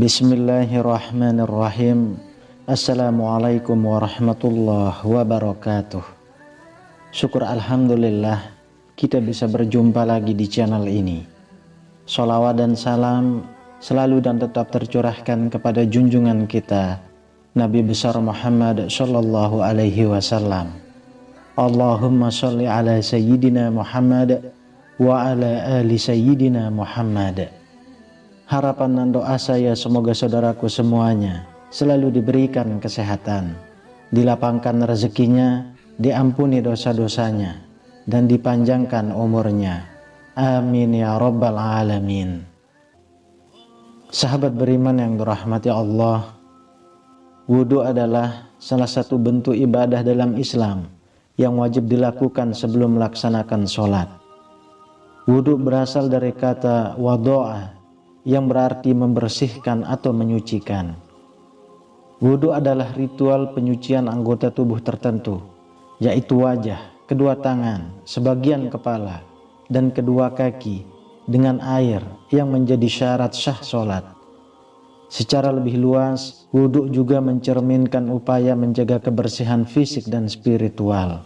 Bismillahirrahmanirrahim. Assalamualaikum warahmatullahi wabarakatuh. Syukur alhamdulillah kita bisa berjumpa lagi di channel ini. Sholawat dan salam selalu dan tetap tercurahkan kepada junjungan kita Nabi besar Muhammad sallallahu alaihi wasallam. Allahumma sholli ala sayyidina Muhammad wa ala ali sayyidina Muhammad. Harapan dan doa saya semoga saudaraku semuanya selalu diberikan kesehatan, dilapangkan rezekinya, diampuni dosa-dosanya, dan dipanjangkan umurnya. Amin ya rabbal alamin. Sahabat beriman yang dirahmati Allah, wudhu adalah salah satu bentuk ibadah dalam Islam yang wajib dilakukan sebelum melaksanakan sholat. Wudhu berasal dari kata wado'a yang berarti membersihkan atau menyucikan. Wudhu adalah ritual penyucian anggota tubuh tertentu, yaitu wajah, kedua tangan, sebagian kepala, dan kedua kaki dengan air yang menjadi syarat sah sholat. Secara lebih luas, wudhu juga mencerminkan upaya menjaga kebersihan fisik dan spiritual.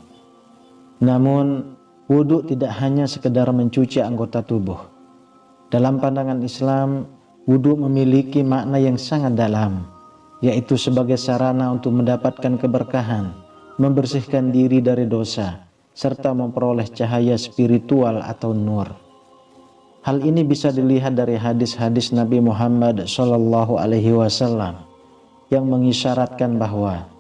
Namun, wudhu tidak hanya sekedar mencuci anggota tubuh. Dalam pandangan Islam, wudhu memiliki makna yang sangat dalam, yaitu sebagai sarana untuk mendapatkan keberkahan, membersihkan diri dari dosa, serta memperoleh cahaya spiritual atau nur. Hal ini bisa dilihat dari hadis-hadis Nabi Muhammad sallallahu alaihi wasallam yang mengisyaratkan bahwa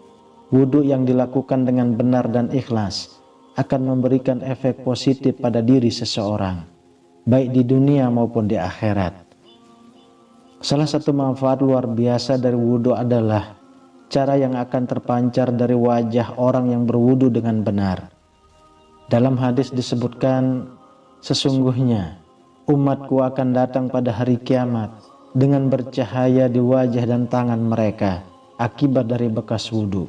wudhu yang dilakukan dengan benar dan ikhlas akan memberikan efek positif pada diri seseorang, baik di dunia maupun di akhirat. Salah satu manfaat luar biasa dari wudhu adalah cara yang akan terpancar dari wajah orang yang berwudhu dengan benar. Dalam hadis disebutkan, sesungguhnya umatku akan datang pada hari kiamat dengan bercahaya di wajah dan tangan mereka akibat dari bekas wudhu.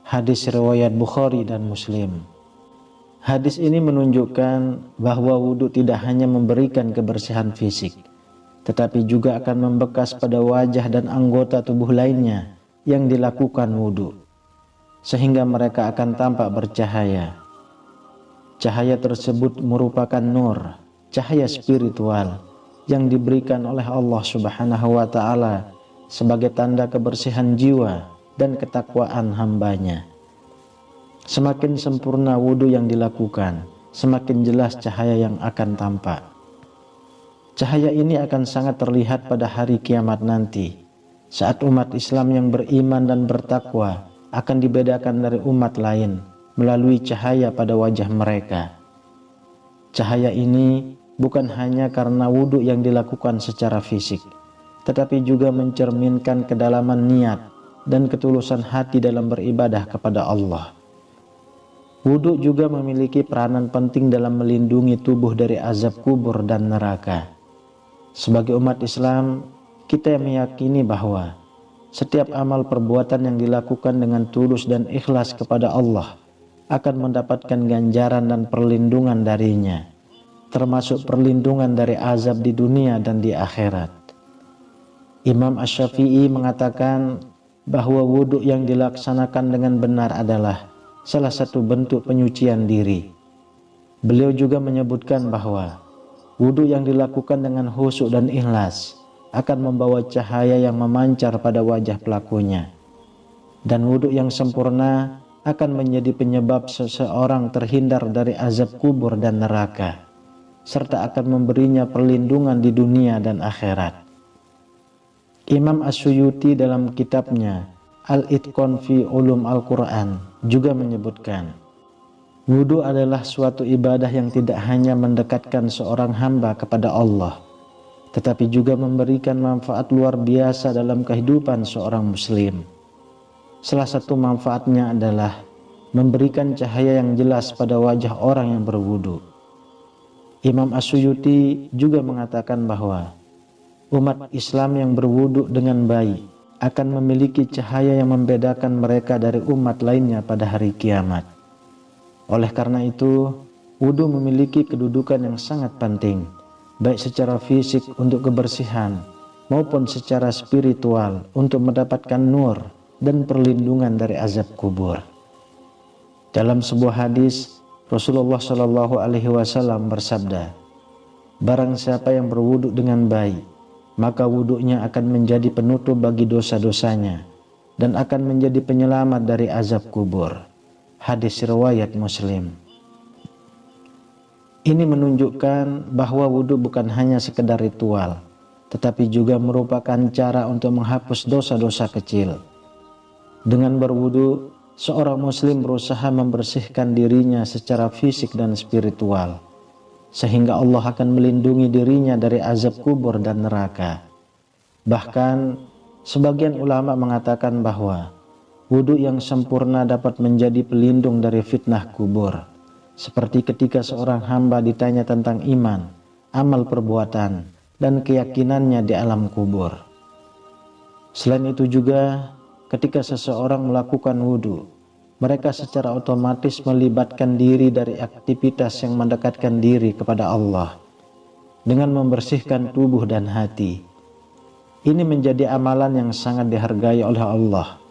Hadis riwayat Bukhari dan Muslim. Hadis ini menunjukkan bahwa wudhu tidak hanya memberikan kebersihan fisik, tetapi juga akan membekas pada wajah dan anggota tubuh lainnya yang dilakukan wudhu, sehingga mereka akan tampak bercahaya. Cahaya tersebut merupakan nur, cahaya spiritual yang diberikan oleh Allah Subhanahu wa Ta'ala sebagai tanda kebersihan jiwa dan ketakwaan hambanya. Semakin sempurna wudhu yang dilakukan, semakin jelas cahaya yang akan tampak. Cahaya ini akan sangat terlihat pada hari kiamat nanti, saat umat Islam yang beriman dan bertakwa akan dibedakan dari umat lain melalui cahaya pada wajah mereka. Cahaya ini bukan hanya karena wudhu yang dilakukan secara fisik, tetapi juga mencerminkan kedalaman niat dan ketulusan hati dalam beribadah kepada Allah. Wudhu juga memiliki peranan penting dalam melindungi tubuh dari azab kubur dan neraka. Sebagai umat Islam, kita meyakini bahwa setiap amal perbuatan yang dilakukan dengan tulus dan ikhlas kepada Allah akan mendapatkan ganjaran dan perlindungan darinya, termasuk perlindungan dari azab di dunia dan di akhirat. Imam Asy-Syafi'i mengatakan bahwa wudhu yang dilaksanakan dengan benar adalah salah satu bentuk penyucian diri. Beliau juga menyebutkan bahwa wudhu yang dilakukan dengan khusyuk dan ikhlas akan membawa cahaya yang memancar pada wajah pelakunya, dan wudhu yang sempurna akan menjadi penyebab seseorang terhindar dari azab kubur dan neraka, serta akan memberinya perlindungan di dunia dan akhirat. Imam As-Suyuti dalam kitabnya Al-Itqan fi Ulum Al-Quran juga menyebutkan, wudhu adalah suatu ibadah yang tidak hanya mendekatkan seorang hamba kepada Allah, tetapi juga memberikan manfaat luar biasa dalam kehidupan seorang muslim. Salah satu manfaatnya adalah memberikan cahaya yang jelas pada wajah orang yang berwudhu. Imam As-Suyuti juga mengatakan bahwa umat Islam yang berwudu dengan baik akan memiliki cahaya yang membedakan mereka dari umat lainnya pada hari kiamat. Oleh karena itu, wudu memiliki kedudukan yang sangat penting, baik secara fisik untuk kebersihan maupun secara spiritual untuk mendapatkan nur dan perlindungan dari azab kubur. Dalam sebuah hadis, Rasulullah Shallallahu Alaihi Wasallam bersabda, "Barang siapa yang berwudu dengan baik, maka wudunya akan menjadi penutup bagi dosa-dosanya dan akan menjadi penyelamat dari azab kubur." Hadis riwayat Muslim. Ini menunjukkan bahwa wudu bukan hanya sekedar ritual, tetapi juga merupakan cara untuk menghapus dosa-dosa kecil. Dengan berwudu, seorang muslim berusaha membersihkan dirinya secara fisik dan spiritual, sehingga Allah akan melindungi dirinya dari azab kubur dan neraka. Bahkan, sebagian ulama mengatakan bahwa wudu yang sempurna dapat menjadi pelindung dari fitnah kubur, seperti ketika seorang hamba ditanya tentang iman, amal perbuatan, dan keyakinannya di alam kubur. Selain itu juga, ketika seseorang melakukan wudu, mereka secara otomatis melibatkan diri dari aktivitas yang mendekatkan diri kepada Allah dengan membersihkan tubuh dan hati. Ini menjadi amalan yang sangat dihargai oleh Allah,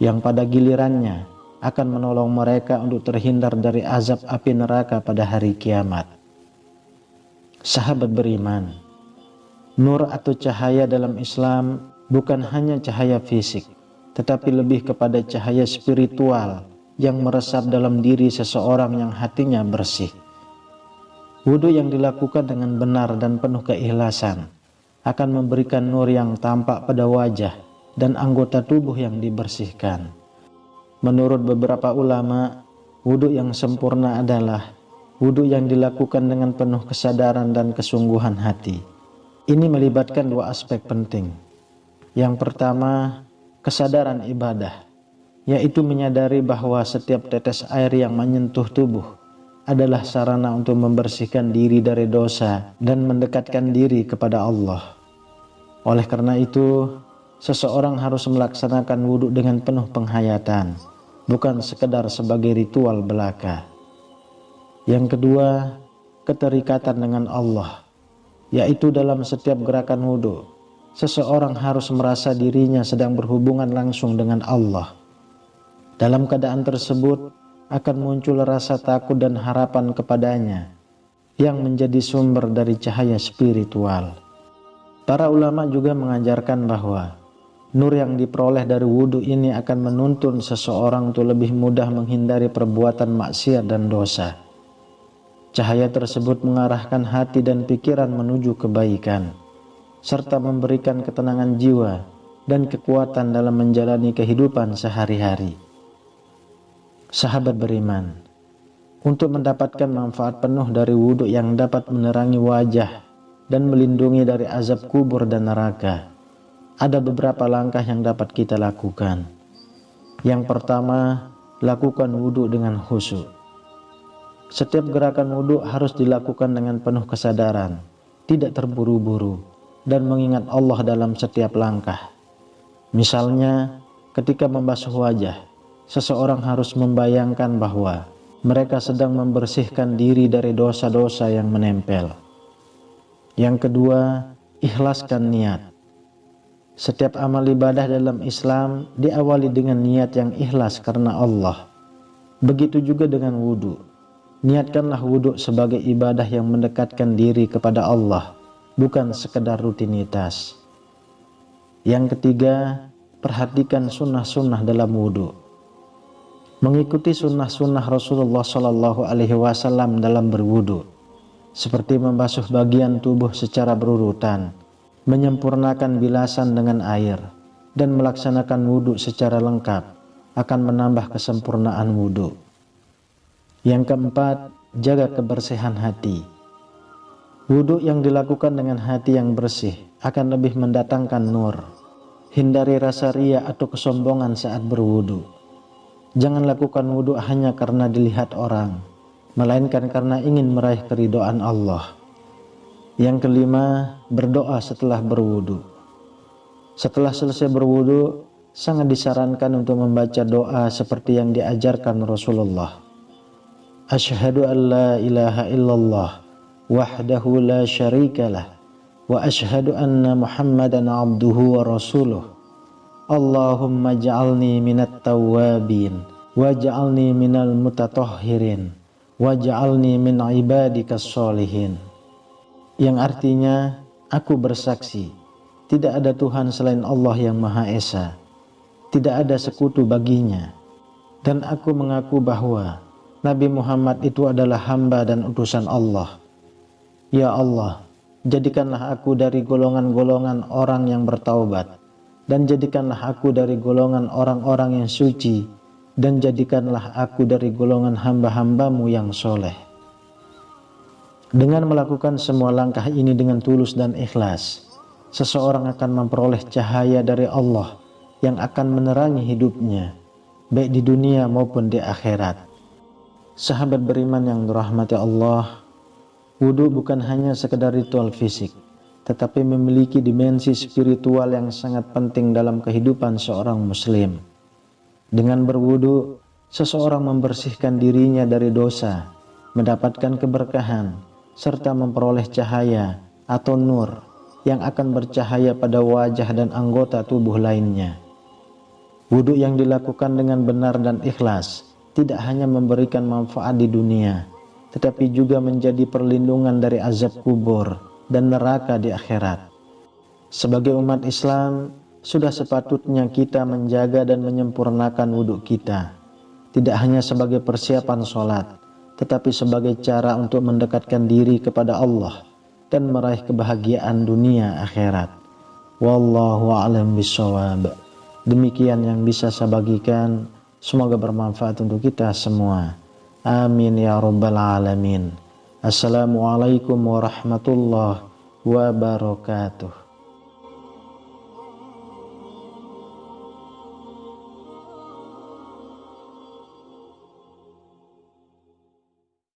yang pada gilirannya akan menolong mereka untuk terhindar dari azab api neraka pada hari kiamat. Sahabat beriman, nur atau cahaya dalam Islam bukan hanya cahaya fisik, tetapi lebih kepada cahaya spiritual yang meresap dalam diri seseorang yang hatinya bersih. Wudu yang dilakukan dengan benar dan penuh keikhlasan akan memberikan nur yang tampak pada wajah dan anggota tubuh yang dibersihkan. Menurut beberapa ulama, wudu yang sempurna adalah wudu yang dilakukan dengan penuh kesadaran dan kesungguhan hati. Ini melibatkan dua aspek penting. Yang pertama, kesadaran ibadah, yaitu menyadari bahwa setiap tetes air yang menyentuh tubuh adalah sarana untuk membersihkan diri dari dosa dan mendekatkan diri kepada Allah. Oleh karena itu, seseorang harus melaksanakan wudu dengan penuh penghayatan, bukan sekedar sebagai ritual belaka. Yang kedua, keterikatan dengan Allah, yaitu dalam setiap gerakan wudu, seseorang harus merasa dirinya sedang berhubungan langsung dengan Allah. Dalam keadaan tersebut akan muncul rasa takut dan harapan kepadanya yang menjadi sumber dari cahaya spiritual. Para ulama juga mengajarkan bahwa nur yang diperoleh dari wudu ini akan menuntun seseorang untuk lebih mudah menghindari perbuatan maksiat dan dosa. Cahaya tersebut mengarahkan hati dan pikiran menuju kebaikan, serta memberikan ketenangan jiwa dan kekuatan dalam menjalani kehidupan sehari-hari. Sahabat beriman, untuk mendapatkan manfaat penuh dari wudu yang dapat menerangi wajah dan melindungi dari azab kubur dan neraka, ada beberapa langkah yang dapat kita lakukan. Yang pertama, lakukan wudu dengan khusyuk. Setiap gerakan wudu harus dilakukan dengan penuh kesadaran, tidak terburu-buru, dan mengingat Allah dalam setiap langkah. Misalnya, ketika membasuh wajah, seseorang harus membayangkan bahwa mereka sedang membersihkan diri dari dosa-dosa yang menempel. Yang kedua, ikhlaskan niat. Setiap amal ibadah dalam Islam diawali dengan niat yang ikhlas karena Allah. Begitu juga dengan wudu. Niatkanlah wudu sebagai ibadah yang mendekatkan diri kepada Allah, bukan sekedar rutinitas. Yang ketiga, perhatikan sunnah-sunnah dalam wudu. Mengikuti sunnah-sunnah Rasulullah Shallallahu Alaihi Wasallam dalam berwudu, seperti membasuh bagian tubuh secara berurutan, menyempurnakan bilasan dengan air, dan melaksanakan wudu secara lengkap akan menambah kesempurnaan wudu. Yang keempat, jaga kebersihan hati. Wudu yang dilakukan dengan hati yang bersih akan lebih mendatangkan nur. Hindari rasa ria atau kesombongan saat berwudu. Jangan lakukan wudu hanya karena dilihat orang, melainkan karena ingin meraih keridhaan Allah. Yang kelima, berdoa setelah berwudu. Setelah selesai berwudu, sangat disarankan untuk membaca doa seperti yang diajarkan Rasulullah. Asyhadu an la ilaha illallah wahdahu la syarikalah wa asyhadu anna Muhammadan abduhu wa rasuluh. Allahumma ja'alni minat tawwabin wa ja'alni minal mutatahhirin wa ja'alni min ibadikas sholihin. Yang artinya, aku bersaksi tidak ada Tuhan selain Allah yang Maha Esa, tidak ada sekutu baginya, dan aku mengaku bahwa Nabi Muhammad itu adalah hamba dan utusan Allah. Ya Allah, jadikanlah aku dari golongan-golongan orang yang bertaubat, dan jadikanlah aku dari golongan orang-orang yang suci, dan jadikanlah aku dari golongan hamba-hambamu yang soleh. Dengan melakukan semua langkah ini dengan tulus dan ikhlas, seseorang akan memperoleh cahaya dari Allah yang akan menerangi hidupnya, baik di dunia maupun di akhirat. Sahabat beriman yang dirahmati Allah, wudu bukan hanya sekedar ritual fisik, tetapi memiliki dimensi spiritual yang sangat penting dalam kehidupan seorang muslim. Dengan berwudu, seseorang membersihkan dirinya dari dosa, mendapatkan keberkahan, serta memperoleh cahaya atau nur yang akan bercahaya pada wajah dan anggota tubuh lainnya. Wudu yang dilakukan dengan benar dan ikhlas tidak hanya memberikan manfaat di dunia, tetapi juga menjadi perlindungan dari azab kubur dan neraka di akhirat. Sebagai umat Islam, sudah sepatutnya kita menjaga dan menyempurnakan wudu kita, tidak hanya sebagai persiapan sholat, tetapi sebagai cara untuk mendekatkan diri kepada Allah dan meraih kebahagiaan dunia akhirat. Wallahu a'lam bishawab. Demikian yang bisa saya bagikan, semoga bermanfaat untuk kita semua. Amin ya rabbal alamin. Assalamualaikum warahmatullahi wabarakatuh.